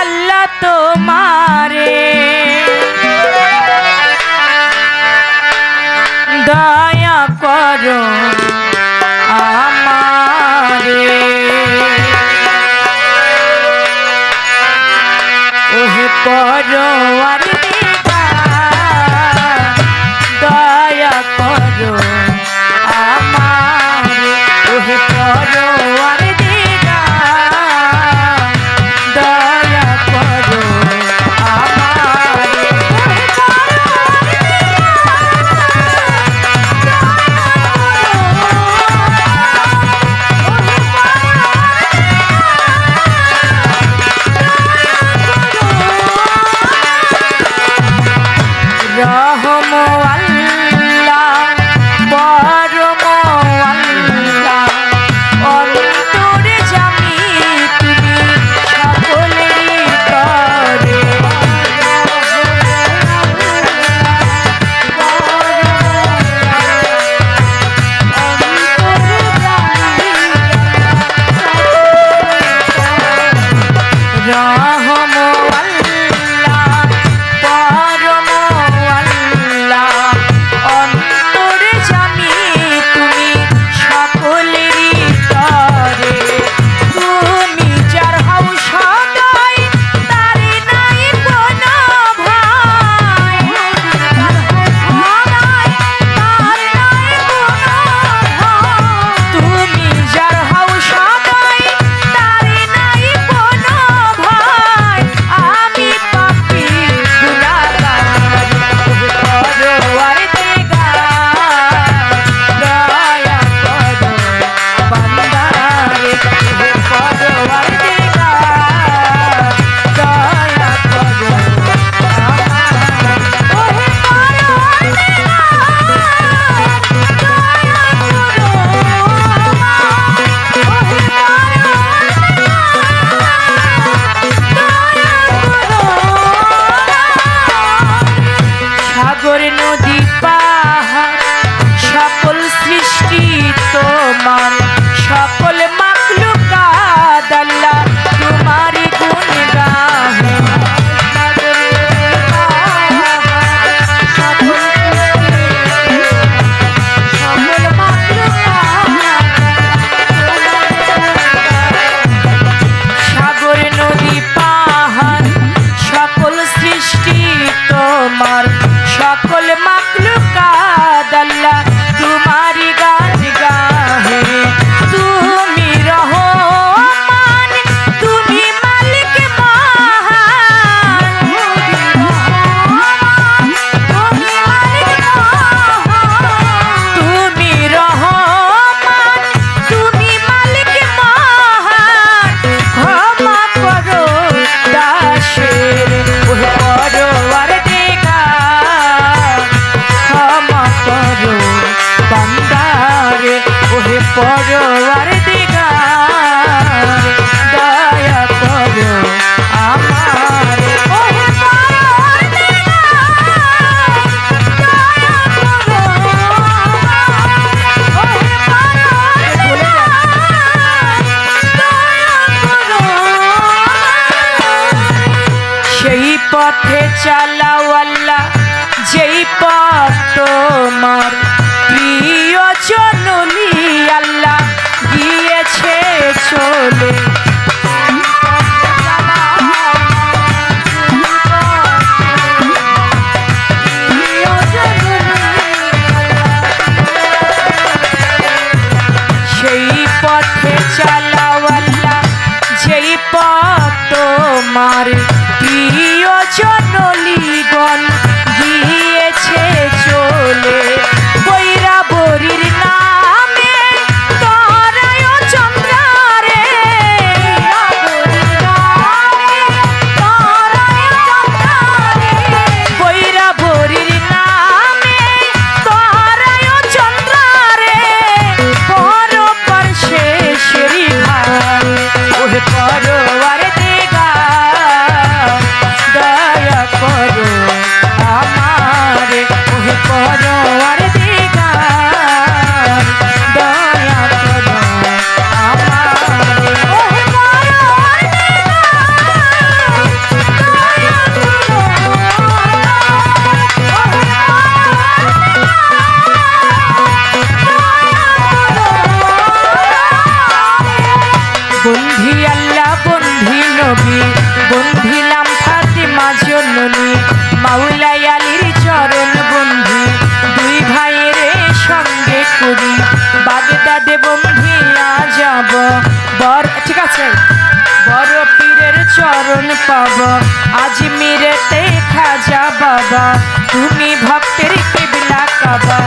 আল্লাহ তোমারে দয়া করো আমারে ওহে পরওয়ার দয়া করো আমারে ওহে পরওয়ার দয়া করো আমারে রহম আল্লাহ পরম আল্লাহ অন্তরে জামি তুমি সকলেরই করে রহম আল্লাহ পরম আল্লাহ অন্তরে জামি তুমি সকলেরই তরে তুমি যার হও সদাই তারে নাই কোনো ভয় তুমি যার হও সদাই তারে নাই কোনো ভয় আমি পাপী গুনাহগার পরওয়ার দয়া করো বান্দারে পরওয়ার দয়া করো ওহে পরওয়ার সাগর নদী পাহাড় সকল সৃষ্টি তোমার সকল মাখলুকাত আল্লাহ তোমারই গুণ গাহে সাগর নদী পাহাড় সকল সৃষ্টি সকল মাখলুকাত সাগর নদী পাহাড় সকল সৃষ্টি তোমার সকল মাখলুকাত আল্লাহ তোমারই গান গাহে তুমি রহমান তুমি মালিক মহান তুমি মালিক মহান তুমি রহমান তুমি মালিক মহান ক্ষমা করো দাসের ওহে পরওয়ার ক্ষমা করো বান্দারে ওহে পরওয়ার দয়া করো আমারে ওহে পরওয়ার দয়া করো ওহে পরওয়ার দয়া করো সেই পথে চালাও আল্লাহ যেই পথ তোমার প্রিয় জননী আল্লাহ গিয়েছে চলে সেই পথে চালাও আল্লাহ যেই পথ তোমার প্রিয় জননীগণ গিয়েছে চলে বৈরাবরীর নামে তরায় চন্দ্রারে বৈরাবরীর নামে তরায় চন্দ্রারে পর পার্শ্বে শেরি ভাই ওহে পরওয়ার নবী বন্ধিলাম ফাতেমা জননী মাওলাই আলীর চরণ বন্ধু দুই ভাইয়ের সঙ্গে করি বাগদাদে বন্ধিয়া যাব বর ঠিক আছে বড় পীরের চরণ পাব আজমিরেতে খাজা বাবা তুমি ভক্তের কিবলা কাবা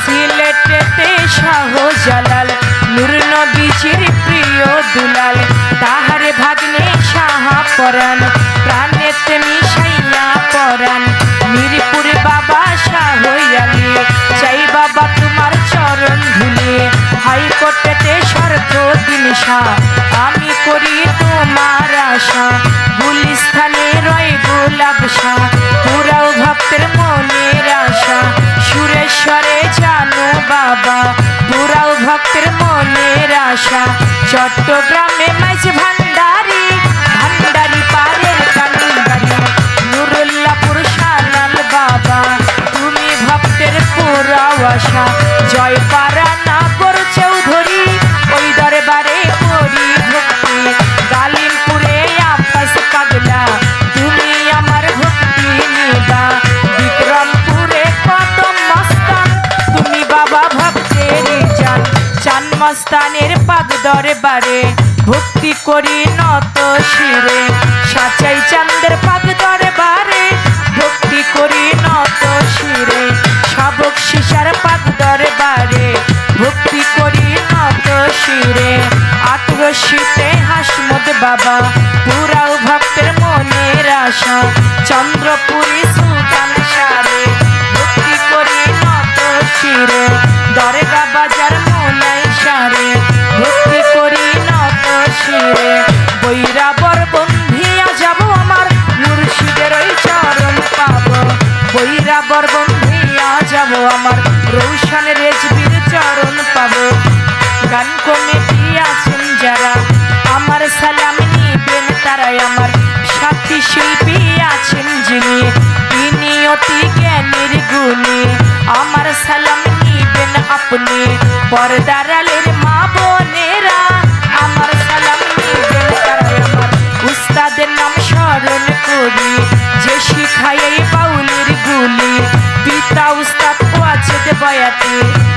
সিলেটেতে শাহজালাল নূর নবীজির প্রিয় দুলাল তাহার ভাগ্নে শাহা পরাণ প্রাণেতে মিশাইয়া পরাণ মিরপুর বাবা শাহ আলী চাই বাবা তোমার চরণ ধুলে হাইকোর্টেতে শর্ত দিন শাহ আমি করি তোমার আশা গুলিস্থানে রয় গোলাপ শাহ পুরাও ভক্তের মনের আশা সুরেশ্বরে জানো বাবা পুরাও ভক্তের মনের আশা চট্টগ্রামে মাঝ ভান্ডারি ভান্ডারি পারের কান্দারি নুরুল্লাপুর সানাল বাবা তুমি ভক্তের পুরাও আশা জয় পারা নাগর চৌধুরী ওই দরবারে করি ভক্তি গালিমপুরে আফাস পাগলা তুমি আমার ভক্তি নিবা বিক্রমপুরে কদম মস্তান তুমি বাবা ভক্তের জান চান মস্তানের পাদ দরবারে ভক্তি করি নত শিরে সাচাই চাঁদের পাদ দরবারে ভক্তি করি নত শিরে শাবক শিশার পাদ দরবারে ভক্তি করি নত শিরে আত্মশীতে হাসমত বাবা পুরাও ভক্তের মনের আশা চন্দ্রপুরী সুলতান সারে ভক্তি করি নত শিরে দরগা বাজার মোলাই সারে ভক্তি করি নত শিরে বৈরাবর বন্ধিয়া যাব আমার মুর্শিদের ওই চরণ পাব বৈরাবর বন্ধিয়া যাব আমার রৌশন রেজবির চরণ পাব গান কমিটি আছেন যারা আমার সালাম নিবেন তারাই আমার সাথী শিল্পী আছেন যিনি তিনি অতি জ্ঞানের গুণী আমার সালাম নিবেন আপনি পর্দারালের মা বোনেরা আমার সালাম নিবেন তারাই আমার উস্তাদের নাম স্মরণ করি যে শিখায় এই বাউলের গুলি পিতা উস্তাদ ওয়াজেদ বয়াতি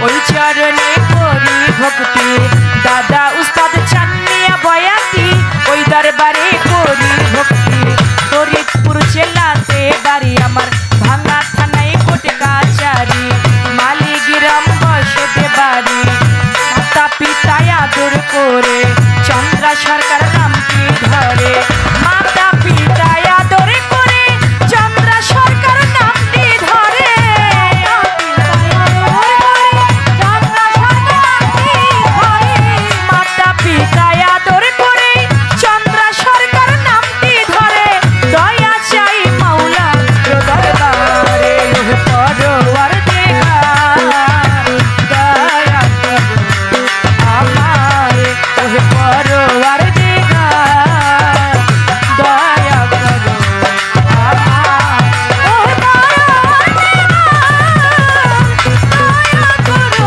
ওই চরণে করি ভক্তি দাদা উস্তাদ চান্নিয়া বয়াতি ওই দরবারে করি ভক্তি ফরিদপুর জেলাতে বাড়ি আমার ভাঙা থানায় কোট কাচারি মালিগ্রাম বসতে বাড়ি মাতা পিতা আদর করে চন্দ্রা সরকার নামটি ধরে মাতা পিতা আদর করে চন্দ্রা সরকার নামটি ধরে মাতা পিতা আদর করে চন্দ্রা সরকার নামটি ধরে দয়া চাই মাওলা দরবারে পরওয়ার দেখা দয়া আমার ওহে পরওয়ার দেখা দয়া করো আমার ওহে পরওয়ার দেখা দয়া করো ওহে পরওয়ার দেখা দয়া করো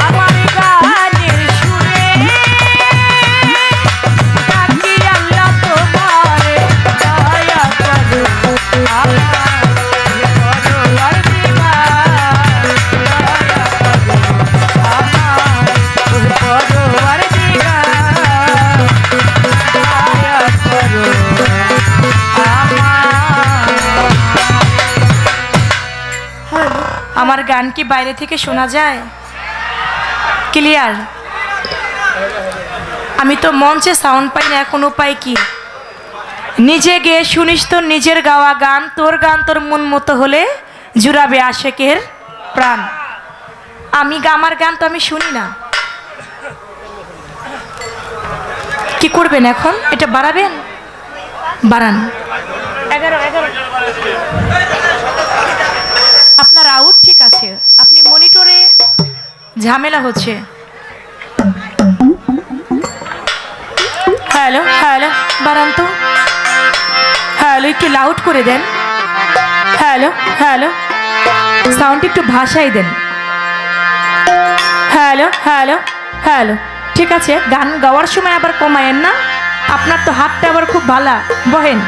আমার গানের সুরে ডাকি আল্লাহ তোমারে দয়া করো আমার পরওয়ার দেখা দয়া করো আমার পরওয়ার দেখা দয়া করো আমার গান কি বাইরে থেকে শোনা যায় ক্লিয়ার আমি তো মঞ্চে সাউন্ড পাই না এখন উপায় কি নিজে গেয়ে শুনিস তোর নিজের গাওয়া গান তোর মন মতো হলে জুড়াবে আশেকের প্রাণ আমি আমার গান তো আমি শুনি না কি করবেন এখন এটা বাড়াবেন বাড়ান 11 আপনার আউট ঠিক আছে আপনি মনিটরে ঝামেলা হচ্ছে হ্যালো হ্যালো বাড়ান তো হ্যালো একটু লাউড করে দেন হ্যালো হ্যালো সাউন্ড একটু ভাষাই দেন হ্যালো হ্যালো হ্যালো, ঠিক আছে, গান গাওয়ার সময় আবার কমায়েন না। আপনার তো হাতটা আবার খুব ভালো, বহেন,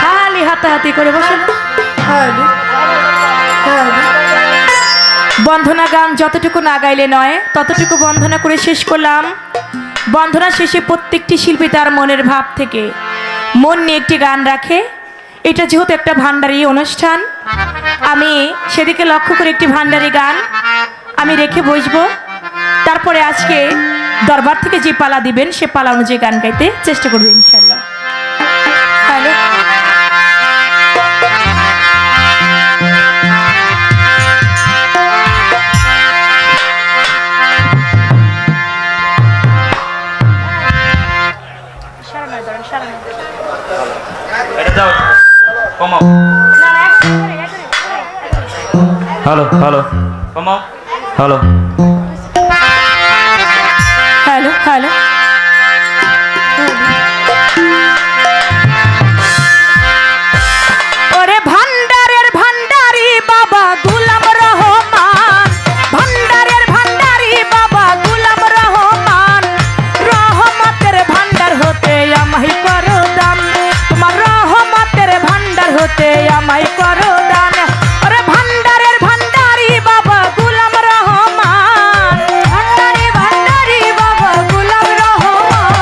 খালি হাতাহাতি করে বসেন। Hello hello. বন্ধনা গান যতটুকু না গাইলে নয় ততটুকু বন্ধনা করে শেষ করলাম। বন্ধনা শেষে প্রত্যেকটি শিল্পী তার মনের ভাব থেকে মন নিয়ে একটি গান রাখে। এটা যেহেতু একটা ভান্ডারি অনুষ্ঠান, আমি সেদিকে লক্ষ্য করে একটি ভান্ডারি গান আমি রেখে বসবো। তারপরে আজকে দরবার থেকে যে পালা দিবেন সে পালা অনুযায়ী গান গাইতে চেষ্টা করবো ইনশাল্লাহ। হ্যালো। হ্যালো হ্যালো কমাও হ্যালো হ্যালো হ্যালো। ওরে ভান্ডারের ভান্ডারি বাবা গুলাম রহমান, ভান্ডারের ভান্ডারি বাবা গুলাম রহমান, রহমতের ভান্ডার হতে আমায় করো দান, তোমার রহমতের ভান্ডার হতে আমায় করো দান। ওরে ভান্ডারের ভান্ডারি বাবা গুলাম রহমান, ভান্ডারি ভান্ডারি বাবা গুলাম রহমান,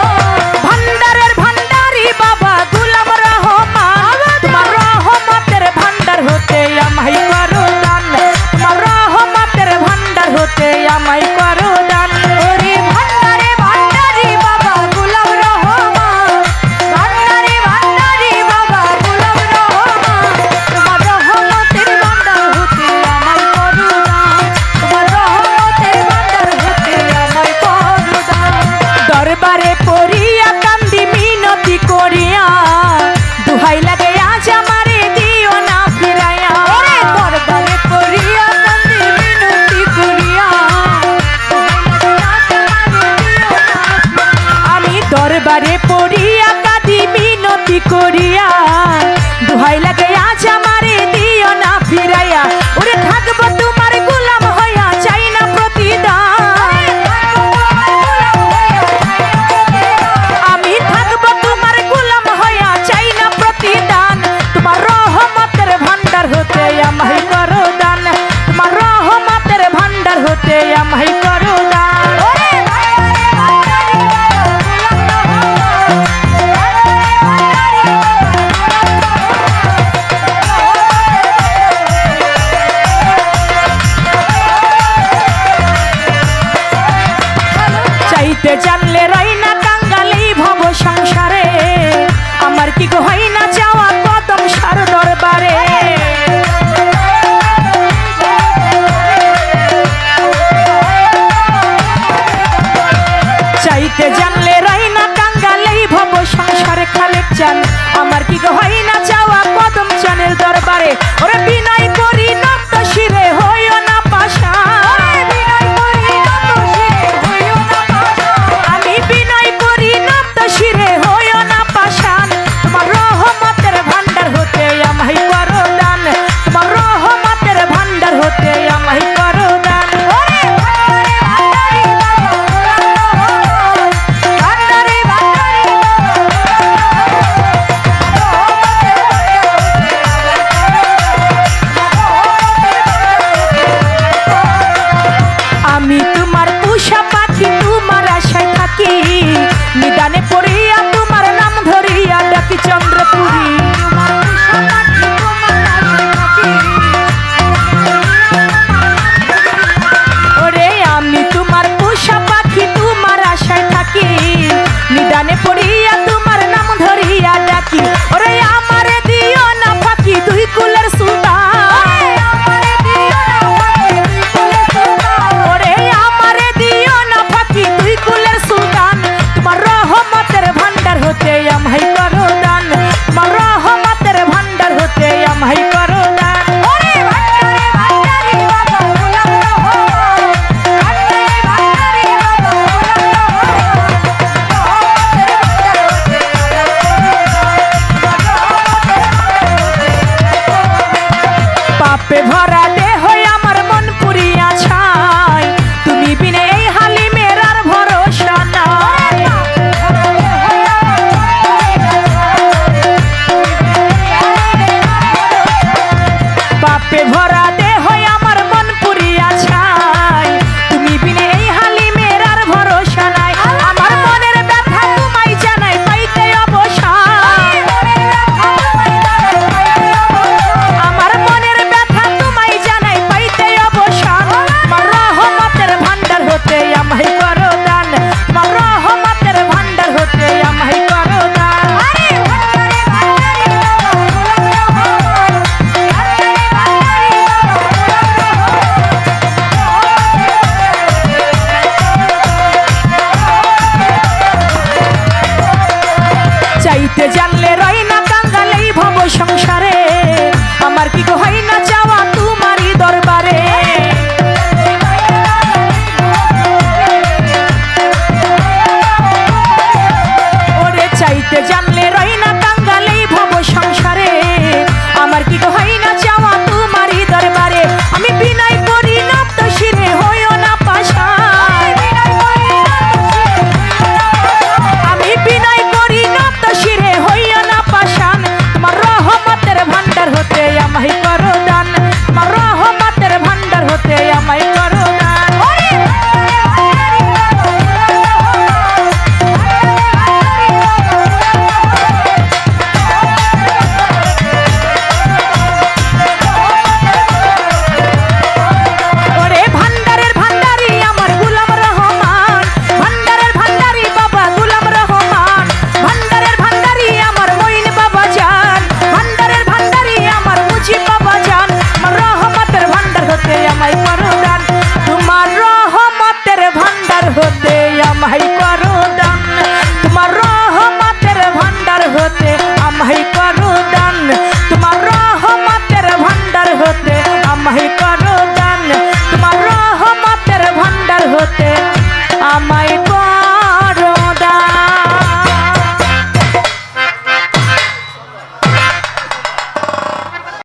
ভান্ডারের ভান্ডারি বাবা গুলাম রহমান, তোমার রহমতের ভান্ডার হতে আমায় করো দান, তোমার রহমতের ভান্ডার হতে আমায় করো দান। ওরে ভান্ডারে ভান্ডারি বাবা গুলাম রহমান, ভান্ডারি ভান্ডারি বাবা গুলাম রহমান, তোমার রহমতের ভান্ডার হতে আমায় করো দান, তোমার রহমতের ভান্ডার হতে আমায় করো দান। দরবারে পড়িয়া কান্দি মিনতি করিয়া, দুহাই লাগে আজ আমারে দিও না ফিরাইয়া। ওরে দরবারে পড়িয়া কান্দি মিনতি করিয়া, আমি দরবারে পড়িয়া কাঁদি মিনতি করিয়া, দুহাই লাগে আজ আমারে দিও না ফিরাইয়া। ওরে থাকবো তোমার গোলাম হইয়া, চাই না প্রতিদান, আমি থাকবো তোমার গোলাম হইয়া, চাই না প্রতিদান, তোমার রহমতের ভান্ডার হতে আমায় করো দান, তোমার রহমতের ভান্ডার হতে আমায় করো দান। ওরে চাইতে জানলে রই না কাঙ্গালেই ভব সংসারে, আমার কি গো হয় না যাওয়া কদম সার দরবারে। চাইতে জানলে রই না কাঙ্গালেই ভব সংসারে খালেক চান, আমার কি গো হয় না যাওয়া কদম চানের দরবারে। ওরে বিনয় করি নত শিরে হইও না পাশা, বিনয় করি নত শিরে হইও না পাশা, আমায়